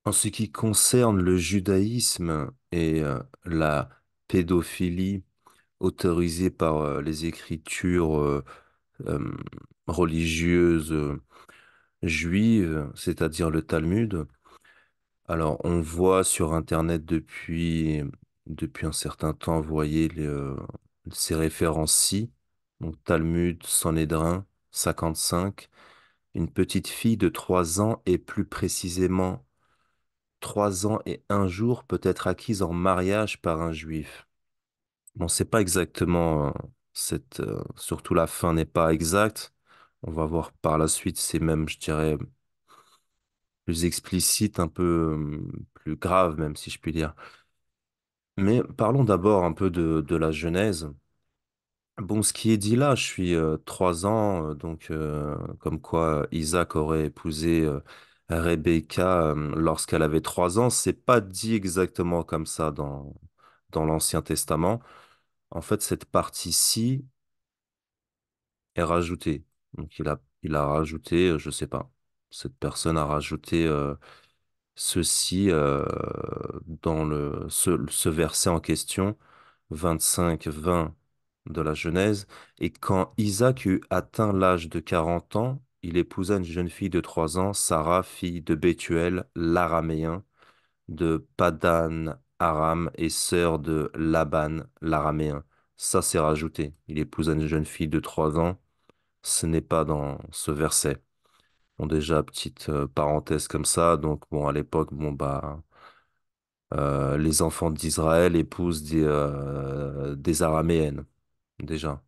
En ce qui concerne le judaïsme et la pédophilie autorisée par les écritures euh, religieuses juives, c'est-à-dire le Talmud, alors on voit sur Internet depuis un certain temps, vous voyez ces références-ci, donc Talmud, Sanhédrin, 55, une petite fille de 3 ans et plus précisément 3 ans et un jour peut être acquise en mariage par un juif. Bon, c'est pas exactement surtout la fin n'est pas exacte. On va voir par la suite, c'est même, je dirais, plus explicite, un peu plus grave, même si je puis dire. Mais parlons d'abord un peu de la Genèse. Bon, ce qui est dit là, je suis 3 ans, comme quoi Isaac aurait épousé Rebecca lorsqu'elle avait 3 ans. C'est pas dit exactement comme ça dans l'Ancien Testament. En fait, cette partie-ci est rajoutée. Donc, il a rajouté, je sais pas, cette personne a rajouté ceci dans ce verset en question, 25-20 de la Genèse. Et quand Isaac eut atteint l'âge de 40 ans, il épousa une jeune fille de 3 ans, Sarah, fille de Bethuel, l'araméen, de Padan Aram et sœur de Laban, l'araméen. Ça, c'est rajouté. Il épousa une jeune fille de 3 ans. Ce n'est pas dans ce verset. Bon, déjà, petite parenthèse comme ça. Donc, bon, à l'époque, bon, bah, les enfants d'Israël épousent des araméennes, déjà.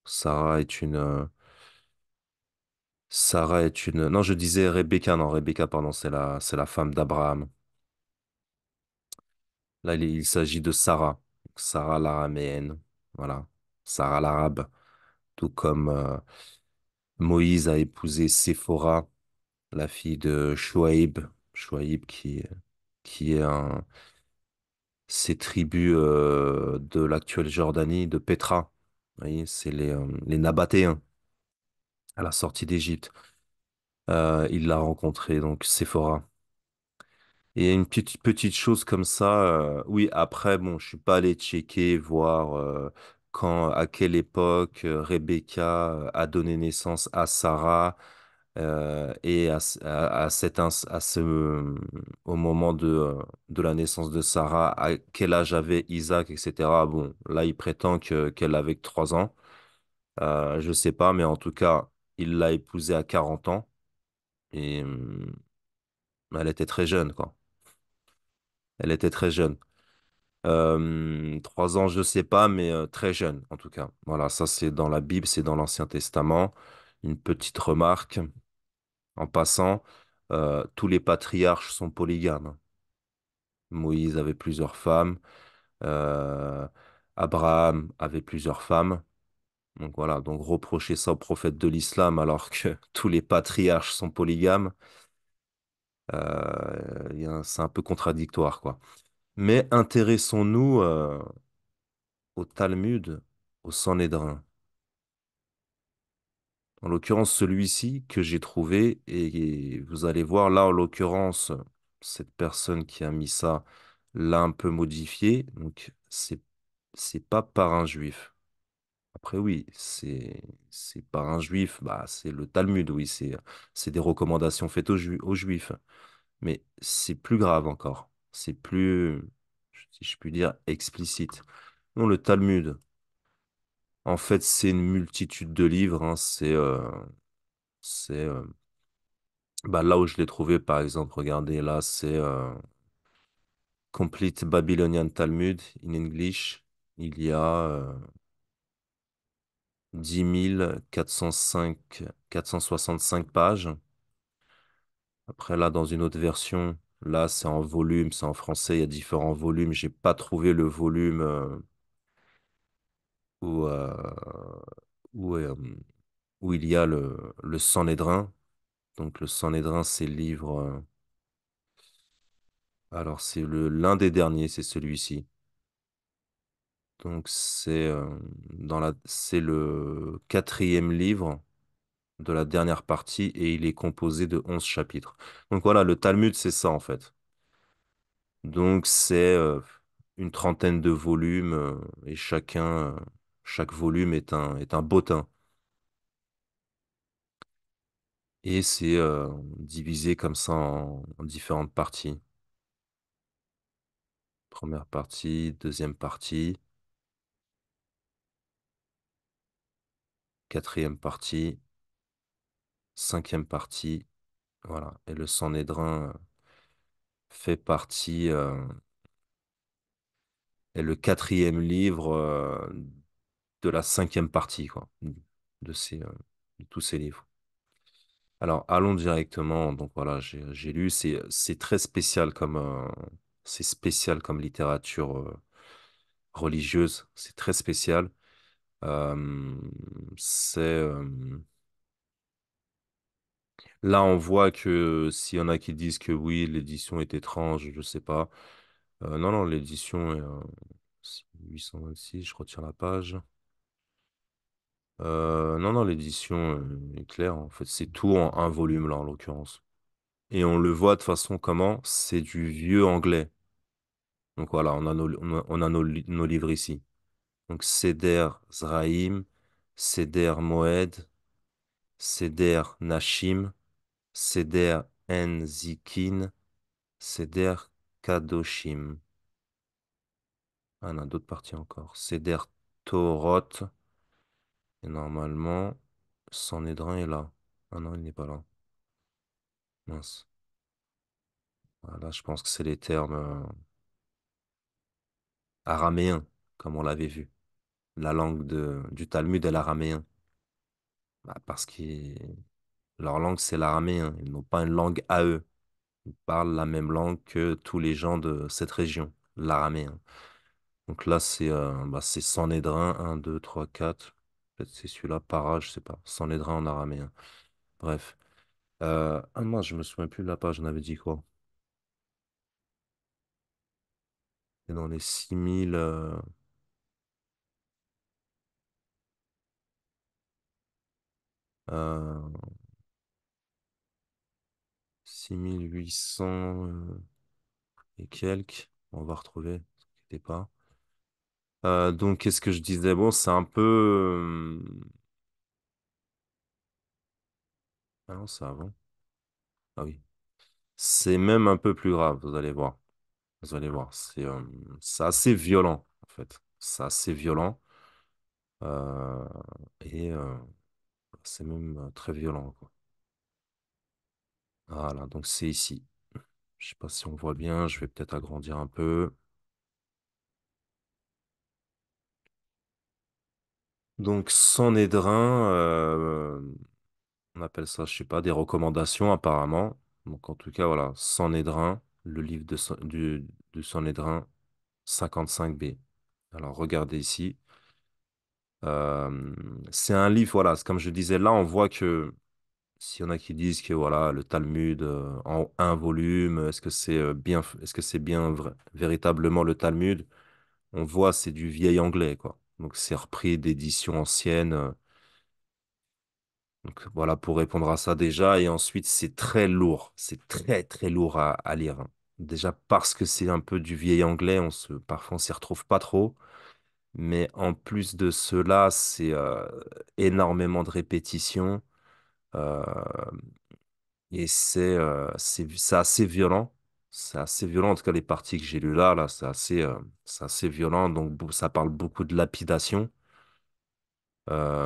Sarah est une, euh, non, je disais Rebecca, non, Rebecca, pardon, c'est la femme d'Abraham. Là, il s'agit de Sarah. Sarah l'araméenne. Voilà. Sarah l'arabe. Tout comme Moïse a épousé Séphora, la fille de Chouaïb. Chouaïb qui est ces tribus de l'actuelle Jordanie, de Pétra. Vous voyez, c'est les Nabatéens à la sortie d'Égypte. Il l'a rencontré, donc Séphora. Et une petite chose comme ça, oui, après, bon, je suis pas allé checker, voir à quelle époque Rebecca a donné naissance à Sarah et au moment de la naissance de Sarah, à quel âge avait Isaac, etc. Bon, là, il prétend qu'elle avait que 3 ans. Je sais pas, mais en tout cas, il l'a épousée à 40 ans et elle était très jeune, quoi. Elle était très jeune. 3 ans, je sais pas, mais très jeune, en tout cas. Voilà, ça c'est dans la Bible, c'est dans l'Ancien Testament. Une petite remarque en passant, tous les patriarches sont polygames. Moïse avait plusieurs femmes, euh, Abraham avait plusieurs femmes. Donc voilà, donc reprocher ça aux prophètes de l'islam alors que tous les patriarches sont polygames, c'est un peu contradictoire, quoi. Mais intéressons-nous au Talmud, au Sanhédrin. En l'occurrence, celui-ci que j'ai trouvé, et vous allez voir là, en l'occurrence, cette personne qui a mis ça l'a un peu modifié, donc c'est pas par un juif. Après, oui, c'est par un juif, bah, c'est le Talmud, oui, c'est des recommandations faites aux juifs. Mais c'est plus grave encore. C'est plus, si je puis dire, explicite. Non, le Talmud, en fait, c'est une multitude de livres, hein. C'est bah, là où je l'ai trouvé, par exemple, regardez, là, c'est Complete Babylonian Talmud in English. Il y a 10 465 pages. Après, là, dans une autre version, là, c'est en volume, c'est en français, il y a différents volumes. J'ai pas trouvé le volume où, où, euh, où il y a le Sanhédrin. Donc, le Sanhédrin, c'est le livre. Alors, c'est l'un des derniers, c'est celui-ci. Donc, c'est le quatrième livre de la dernière partie et il est composé de 11 chapitres. Donc voilà, le Talmud, c'est ça en fait. Donc c'est une trentaine de volumes et chaque volume est un bottin. Et c'est divisé comme ça en différentes parties. Première partie, deuxième partie, quatrième partie, cinquième partie. Voilà. Et le Sanhédrin fait partie, est le quatrième livre de la cinquième partie, quoi, de tous ces livres. Alors, allons directement. Donc voilà, j'ai lu. C'est très spécial c'est spécial comme littérature religieuse. C'est très spécial. Euh, c'est Là, on voit que s'il y en a qui disent que oui, l'édition est étrange, je sais pas. Non, non, l'édition est 826, je retire la page. Non, non, l'édition est claire. En fait, c'est tout en un volume, là, en l'occurrence. Et on le voit de façon comment? C'est du vieux anglais. Donc voilà, on a nos livres ici. Donc Seder Zraïm, Seder Moed, Seder Nashim, Seder Enzikin, Seder Kadoshim. Ah, on a d'autres parties encore. Seder Torot. Et normalement, Sanhédrin est là. Ah non, il n'est pas là. Mince. Voilà, je pense que c'est les termes araméens, comme on l'avait vu. La langue du Talmud est l'araméen. Bah, parce que leur langue, c'est l'araméen. Ils n'ont pas une langue à eux. Ils parlent la même langue que tous les gens de cette région, l'araméen. Donc là, c'est Sanhédrin, un 2 3 4. Peut-être c'est celui-là, para, je sais pas. Sanhédrin en araméen. Bref. Ah, moi, je me souviens plus de la page, on avait dit quoi? C'est dans les 6000, 6800 et quelques. On va retrouver, ne vous inquiétez pas. Donc, qu'est-ce que je disais? Bon, c'est un peu. Ah non, c'est avant. Ah oui. C'est même un peu plus grave, vous allez voir. Vous allez voir. C'est assez violent, en fait. C'est assez violent. euh, et c'est même très violent, quoi. Voilà, donc c'est ici. Je sais pas si on voit bien, je vais peut-être agrandir un peu. Donc, Sanhédrin, on appelle ça, je sais pas, des recommandations apparemment. Donc, en tout cas, voilà, Sanhédrin, le livre du Sanhédrin 55b. Alors, regardez ici. Euh, c'est un livre, voilà, c'est comme je disais, là, on voit que s'il y en a qui disent que voilà, le Talmud en un volume, est-ce que c'est bien véritablement le Talmud? On voit, c'est du vieil anglais, quoi. Donc, c'est repris d'éditions anciennes. Donc voilà pour répondre à ça déjà. Et ensuite, c'est très lourd. C'est très, très lourd à lire, hein. Déjà parce que c'est un peu du vieil anglais, parfois on s'y retrouve pas trop. Mais en plus de cela, c'est énormément de répétitions. euh, et c'est assez violent. C'est assez violent. En tout cas, les parties que j'ai lues là, c'est assez violent. Donc ça parle beaucoup de lapidation.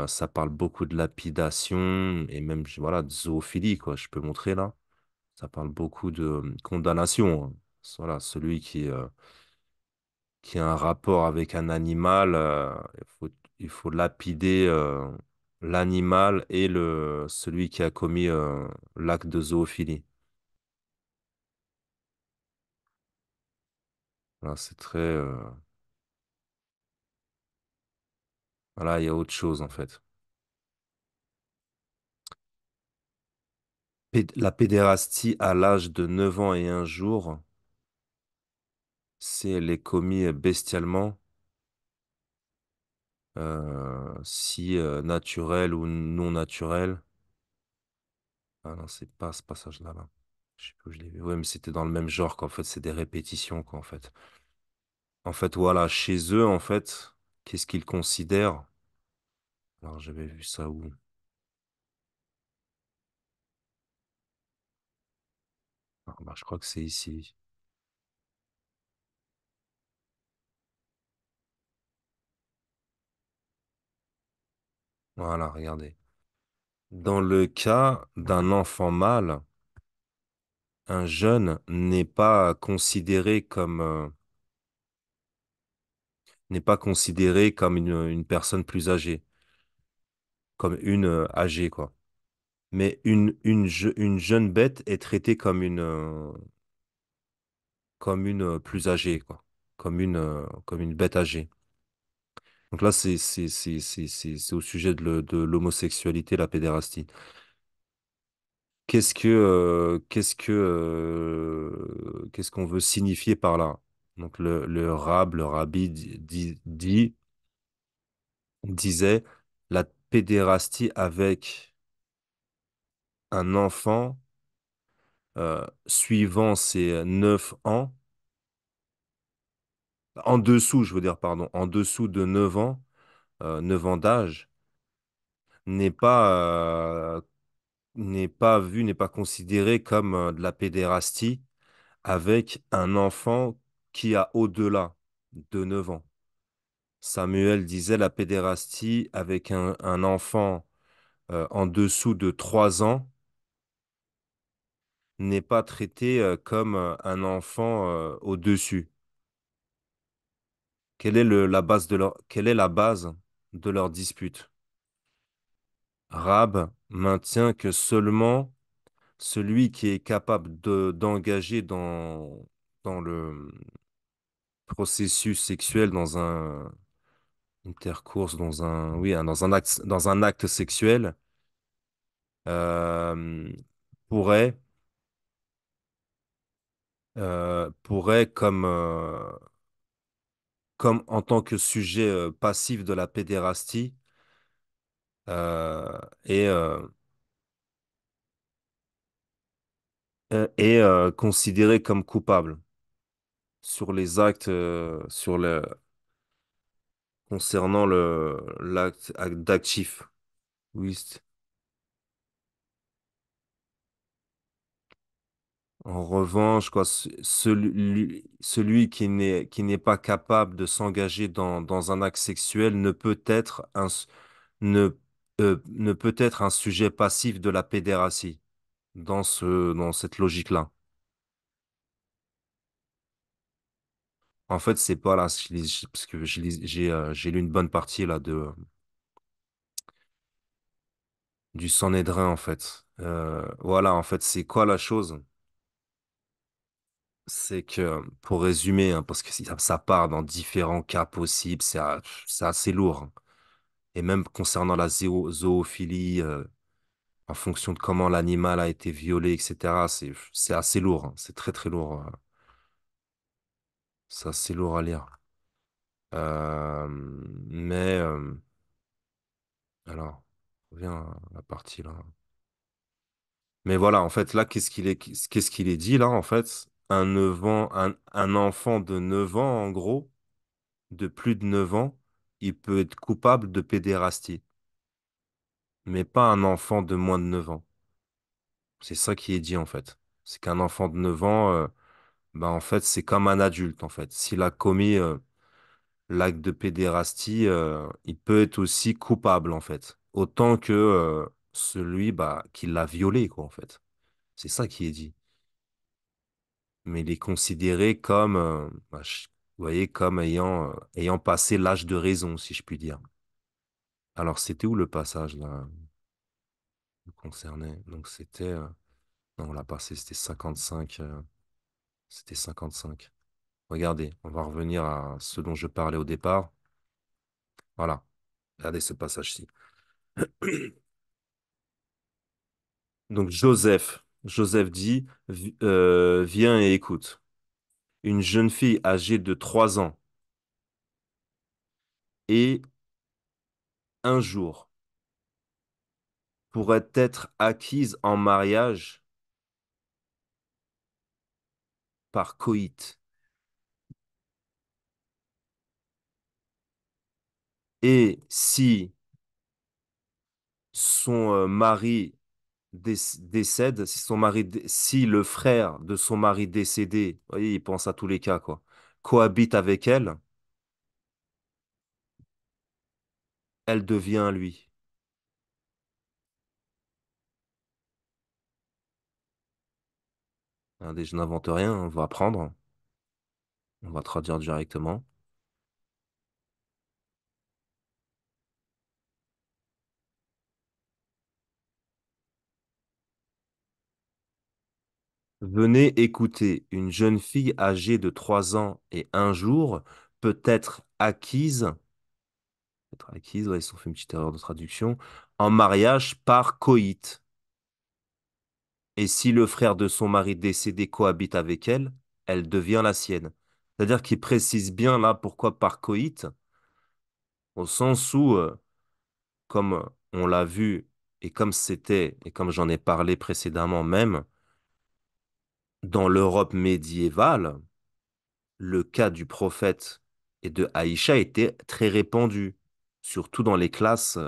Ça parle beaucoup de lapidation et même voilà, de zoophilie, quoi. Je peux montrer là. Ça parle beaucoup de condamnation, hein. Voilà, celui qui a un rapport avec un animal, il faut lapider l'animal et celui qui a commis l'acte de zoophilie. Voilà, c'est très. Voilà, il y a autre chose en fait. La pédérastie à l'âge de 9 ans et un jour, si elle est commise bestialement, si naturelle ou non naturelle. Ah non, c'est pas ce passage-là, là. Je sais plus où je l'ai vu. Ouais, mais c'était dans le même genre qu'en fait, c'est des répétitions, quoi, en fait. En fait, voilà, chez eux, en fait, qu'est-ce qu'ils considèrent? Alors, j'avais vu ça où? Ah, bah, je crois que c'est ici. Voilà, regardez. Dans le cas d'un enfant mâle, un jeune n'est pas considéré comme, n'est pas considéré comme une personne plus âgée, comme une âgée, quoi. Mais une jeune bête est traitée comme une plus âgée, quoi. Comme une bête âgée. Donc là, c'est au sujet de l'homosexualité, la pédérastie. Qu'est-ce qu'on veut signifier par là? Donc le rabbi disait la pédérastie avec un enfant suivant ses 9 ans, en dessous, je veux dire, pardon, en dessous de 9 ans, 9 ans d'âge, n'est pas, n'est pas vu, n'est pas considéré comme de la pédérastie avec un enfant qui a au-delà de 9 ans. Samuel disait la pédérastie avec un enfant en dessous de 3 ans n'est pas traité comme un enfant au-dessus. Quelle est la base de leur dispute? Rab maintient que seulement celui qui est capable d'engager dans le processus sexuel, dans un intercourse, oui, dans un acte sexuel, euh, pourrait, pourrait comme en tant que sujet passif de la pédérastie, euh, et, euh, considéré comme coupable sur les actes, concernant acte d'actif. Oui. En revanche, quoi, celui qui n'est pas capable de s'engager dans un acte sexuel ne, ne peut être un sujet passif de la pédératie dans cette logique-là. En fait, c'est pas là, parce que j'ai lu une bonne partie là du Sanhédrin, en fait. Voilà, en fait, c'est quoi la chose? C'est que, pour résumer, hein, parce que ça part dans différents cas possibles, c'est assez lourd, hein. Et même concernant la zoophilie, en fonction de comment l'animal a été violé, etc., c'est assez lourd, hein. C'est très très lourd. C'est assez lourd à lire. Mais, alors, on revient à la partie là. Mais voilà, en fait, là, qu'est-ce qu'il est dit là, en fait? Un enfant de 9 ans, en gros, de plus de 9 ans, il peut être coupable de pédérastie, mais pas un enfant de moins de 9 ans. C'est ça qui est dit, en fait. C'est qu'un enfant de 9 ans, bah, en fait, c'est comme un adulte, en fait. S'il a commis l'acte de pédérastie, il peut être aussi coupable, en fait. Autant que celui bah, qui l'a violé, quoi, en fait. C'est ça qui est dit. Mais il est considéré comme, bah, vous voyez, comme ayant passé l'âge de raison, si je puis dire. Alors, c'était où le passage, là, le concernait? Donc, non, on l'a passé, c'était 55. C'était 55. Regardez, on va revenir à ce dont je parlais au départ. Voilà, regardez ce passage-ci. Donc Joseph dit, viens et écoute. Une jeune fille âgée de 3 ans et un jour pourrait être acquise en mariage par coït. Et si son mari décède, si si le frère de son mari décédé, vous voyez, il pense à tous les cas, quoi, cohabite avec elle, elle devient lui. Regardez, je n'invente rien, on va apprendre, on va traduire directement. Venez écouter, une jeune fille âgée de 3 ans et un jour peut être acquise, ouais, ils ont fait une petite erreur de traduction, en mariage par coït. Et si le frère de son mari décédé cohabite avec elle, elle devient la sienne. C'est-à-dire qu'il précise bien là pourquoi par coït, au sens où, comme on l'a vu, et comme c'était, et comme j'en ai parlé précédemment même, dans l'Europe médiévale, le cas du prophète et de Aïcha était très répandu, surtout dans les classes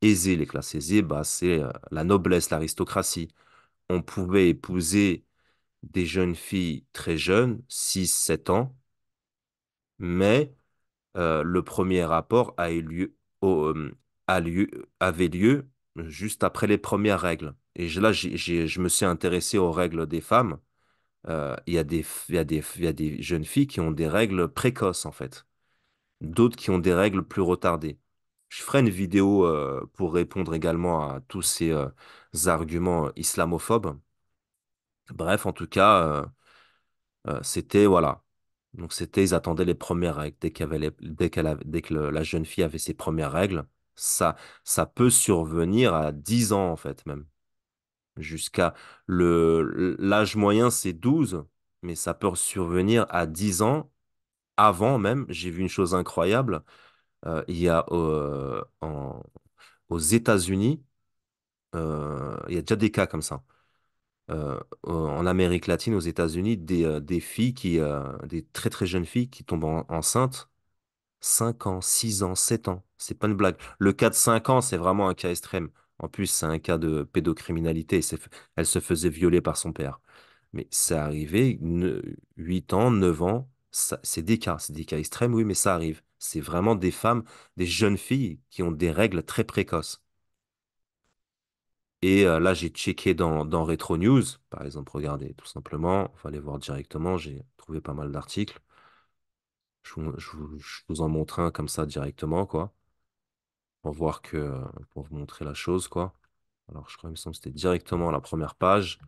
aisées. Les classes aisées, bah, c'est la noblesse, l'aristocratie. On pouvait épouser des jeunes filles très jeunes, 6, 7 ans, mais le premier rapport avait lieu juste après les premières règles. Et là, je me suis intéressé aux règles des femmes. Il y a des jeunes filles qui ont des règles précoces, en fait. D'autres qui ont des règles plus retardées. Je ferai une vidéo pour répondre également à tous ces arguments islamophobes. Bref, en tout cas, c'était, voilà. Donc c'était, ils attendaient les premières règles. Dès que la jeune fille avait ses premières règles, ça, ça peut survenir à 10 ans, en fait, même. Jusqu'à l'âge moyen, c'est 12, mais ça peut survenir à 10 ans. Avant même, j'ai vu une chose incroyable. Il y a aux États-Unis, il y a déjà des cas comme ça. En Amérique latine, aux États-Unis, des filles des très très jeunes filles qui tombent enceintes, 5 ans, 6 ans, 7 ans. C'est pas une blague. Le cas de 5 ans, c'est vraiment un cas extrême. En plus, c'est un cas de pédocriminalité. Elle se faisait violer par son père. Mais c'est arrivé, 8 ans, 9 ans, c'est des cas extrêmes, oui, mais ça arrive. C'est vraiment des femmes, des jeunes filles qui ont des règles très précoces. Et là, j'ai checké dans Retro News, par exemple, regardez, tout simplement, on va aller voir directement, j'ai trouvé pas mal d'articles. Je vous en montre un comme ça directement, quoi, pour voir pour vous montrer la chose, quoi. Alors, je crois, il me semble que c'était directement à la première page.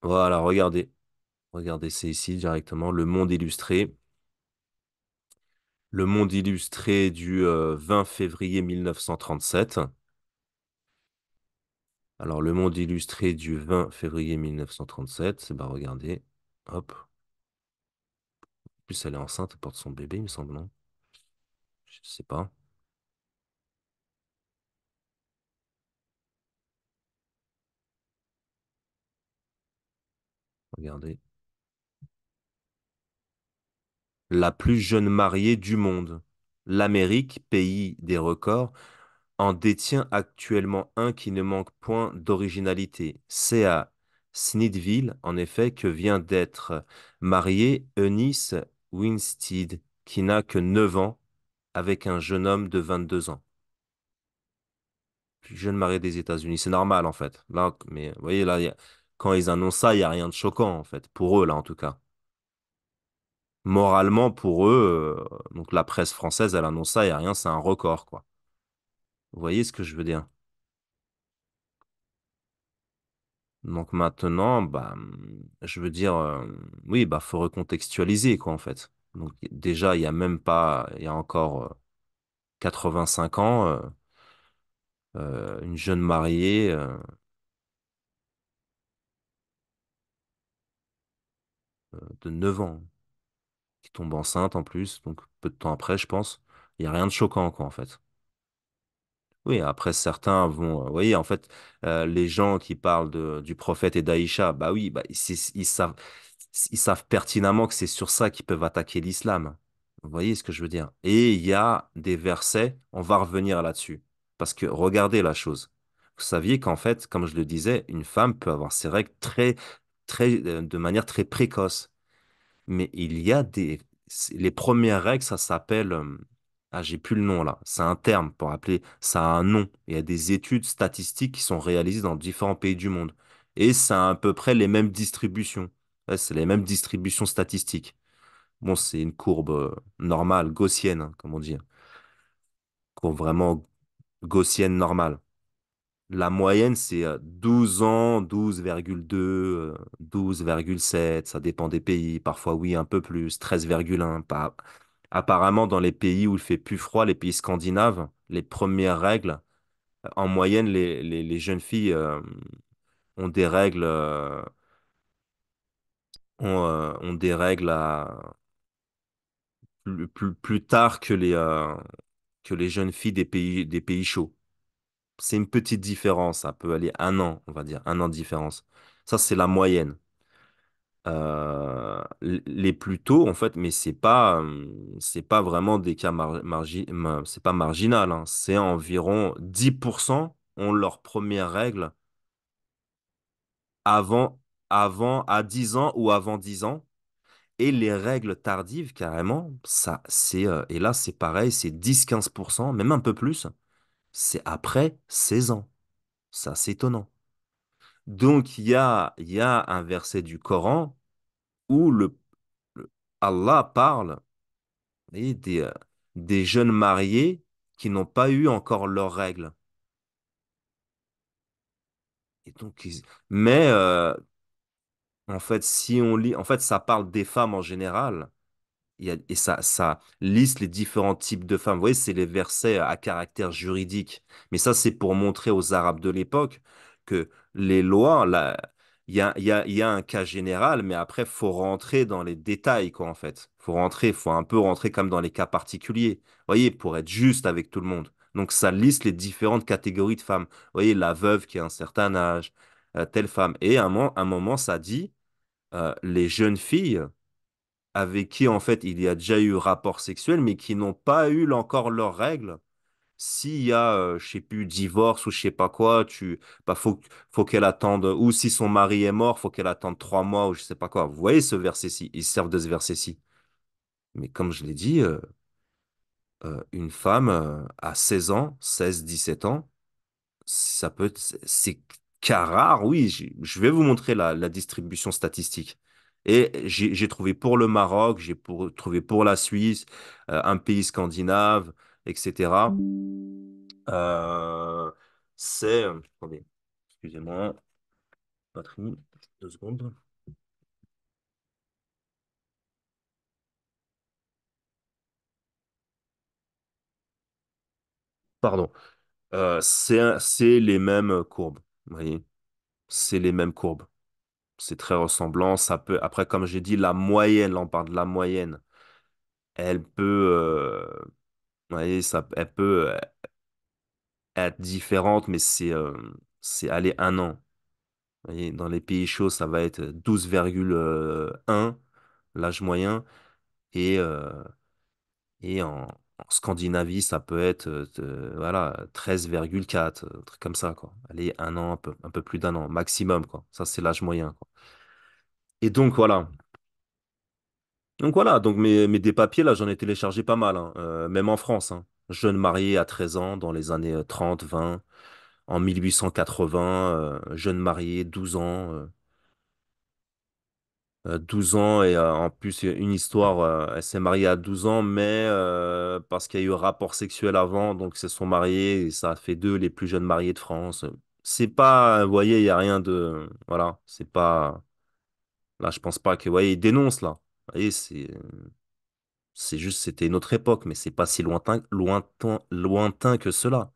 Voilà, regardez. Regardez, c'est ici directement, Le Monde illustré. Le Monde illustré du 20 février 1937. Alors, Le Monde illustré du 20 février 1937, c'est bah regardez. Hop. En plus, elle est enceinte, elle porte son bébé, il me semble, non? Je sais pas. Regardez. La plus jeune mariée du monde. L'Amérique, pays des records, en détient actuellement un qui ne manque point d'originalité. C'est à Smithville, en effet, que vient d'être mariée Eunice Winstead, qui n'a que 9 ans, avec un jeune homme de 22 ans. Plus jeune mariée des États-Unis. C'est normal, en fait. Là, mais vous voyez, là, quand ils annoncent ça, il n'y a rien de choquant, en fait. Pour eux, là, en tout cas. Moralement, pour eux, donc la presse française, elle annonce ça, il n'y a rien, c'est un record, quoi. Vous voyez ce que je veux dire? Donc maintenant, bah, je veux dire, oui, bah, faut recontextualiser, quoi, en fait. Donc déjà, il y a même pas, il y a encore 5 ans, une jeune mariée de 9 ans qui tombe enceinte en plus, donc peu de temps après, je pense. Il n'y a rien de choquant, quoi, en fait. Oui, après certains vont, vous voyez, en fait, les gens qui parlent du prophète et d'Aïcha, bah oui, bah, ils savent pertinemment que c'est sur ça qu'ils peuvent attaquer l'islam. Vous voyez ce que je veux dire? Et il y a des versets, on va revenir là-dessus. Parce que regardez la chose. Vous saviez qu'en fait, comme je le disais, une femme peut avoir ses règles de manière très précoce. Mais il y a les premières règles, ça s'appelle, j'ai plus le nom là. C'est un terme pour appeler, ça a un nom. Il y a des études statistiques qui sont réalisées dans différents pays du monde. Et ça a à peu près les mêmes distributions. Ouais, c'est les mêmes distributions statistiques. Bon, c'est une courbe normale, gaussienne, hein, comme on dit. Courbe vraiment gaussienne normale. La moyenne, c'est 12 ans, 12,2, 12,7, ça dépend des pays. Parfois, oui, un peu plus, 13,1. Apparemment, dans les pays où il fait plus froid, les pays scandinaves, les premières règles, en moyenne, les jeunes filles ont des règles, ont des règles plus tard que les jeunes filles des pays chauds. C'est une petite différence, ça peut aller un an, on va dire, un an de différence. Ça, c'est la moyenne. Les plus tôt, en fait, mais c'est pas vraiment des cas c'est pas marginal, hein. C'est environ 10% ont leur première règle avant, avant, à 10 ans ou avant 10 ans. Et les règles tardives, carrément, et là, c'est pareil, c'est 10-15%, même un peu plus, c'est après 16 ans. Ça, c'est étonnant. Donc, il y a un verset du Coran où Allah parle et des jeunes mariés qui n'ont pas eu encore leurs règles. Et donc, mais en fait, si on lit, en fait, ça parle des femmes en général. Et ça liste les différents types de femmes. Vous voyez, c'est les versets à caractère juridique. Mais ça, c'est pour montrer aux Arabes de l'époque que les lois, là, il y a un cas général, mais après, faut rentrer dans les détails, quoi, en fait. Faut un peu rentrer comme dans les cas particuliers. Vous voyez, pour être juste avec tout le monde. Donc, ça liste les différentes catégories de femmes. Vous voyez, la veuve qui a un certain âge, telle femme. Et à un moment, ça dit, les jeunes filles avec qui en fait il y a déjà eu rapport sexuel, mais qui n'ont pas eu encore leurs règles. S'il y a, je sais plus, divorce ou je sais pas quoi, bah faut qu'elle attende, ou si son mari est mort, faut qu'elle attende 3 mois ou je sais pas quoi. Vous voyez ce verset-ci, ils servent de ce verset-ci. Mais comme je l'ai dit, une femme à 16 ans, 16-17 ans, ça peut être, c'est cas rare, oui. Je vais vous montrer la distribution statistique. Et j'ai trouvé pour le Maroc, trouvé pour la Suisse, un pays scandinave, etc. Euh, attendez, excusez-moi, batterie, 2 secondes. Pardon. C'est les mêmes courbes. Vous voyez, c'est les mêmes courbes. C'est très ressemblant. Ça peut, après, comme j'ai dit, la moyenne, là, on parle de la moyenne. Elle peut, vous voyez, elle peut être différente, mais c'est aller un an. Vous voyez, dans les pays chauds, ça va être 12,1 l'âge moyen, et, en Scandinavie, ça peut être voilà, 13,4 un truc comme ça, quoi. Allez, un an, un peu plus d'un an, maximum, quoi. Ça, c'est l'âge moyen, quoi. Et donc, voilà. Donc, voilà. Donc, des papiers, là, j'en ai téléchargé pas mal, hein, même en France, hein. Jeune marié à 13 ans, dans les années 30, 20. En 1880, jeune marié, 12 ans. 12 ans et en plus une histoire, elle s'est mariée à 12 ans, mais parce qu'il y a eu rapport sexuel avant, donc ils se sont mariés et ça a fait d'eux les plus jeunes mariés de France. C'est pas, vous voyez, il y a rien de, voilà, c'est pas, là je pense pas que, vous voyez, ils dénoncent là. Vous voyez, c'est juste, c'était une autre époque, mais c'est pas si lointain que cela.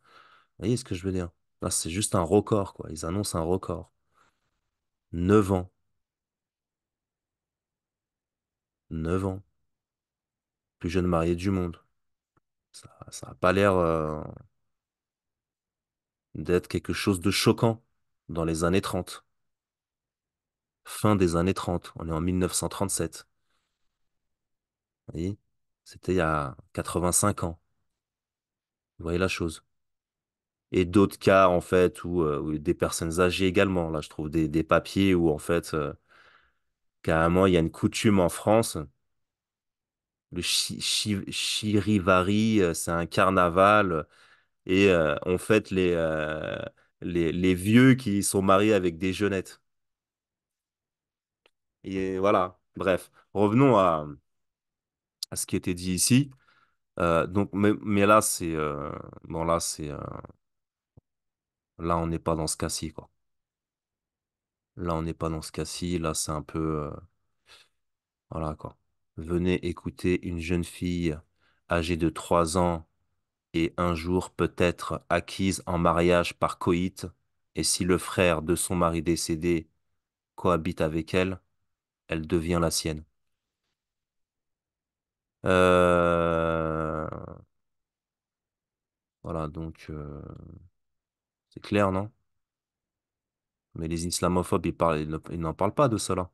Vous voyez ce que je veux dire? Là, c'est juste un record, quoi. Ils annoncent un record. 9 ans. 9 ans. Plus jeune marié du monde. Ça a pas l'air. d'être quelque chose de choquant dans les années 30, fin des années 30. On est en 1937. Vous voyez? C'était il y a 85 ans. Vous voyez la chose. Et d'autres cas, en fait, où des personnes âgées également. Là, je trouve des papiers où, en fait, carrément, il y a une coutume en France. Le Chirivari, c'est un carnaval. Et on fête les vieux qui sont mariés avec des jeunettes. Et voilà. Bref, revenons à ce qui était dit ici. Donc, mais là, bon, là, on n'est pas dans ce cas-ci, quoi. Là, on n'est pas dans ce cas-ci. Là, c'est un peu, voilà, quoi. Venez écouter une jeune fille âgée de 3 ans et un jour peut-être acquise en mariage par coït. Et si le frère de son mari décédé cohabite avec elle, elle devient la sienne. Euh, voilà, donc c'est clair, non? Mais les islamophobes, ils n'en parlent pas de cela.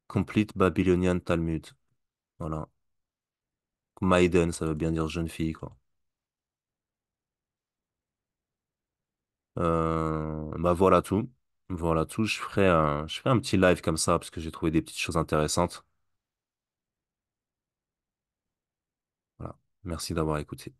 Complete Babylonian Talmud. Voilà. Maiden, ça veut bien dire jeune fille, quoi. Bah voilà tout. Voilà tout. Je ferai un petit live comme ça parce que j'ai trouvé des petites choses intéressantes. Voilà. Merci d'avoir écouté.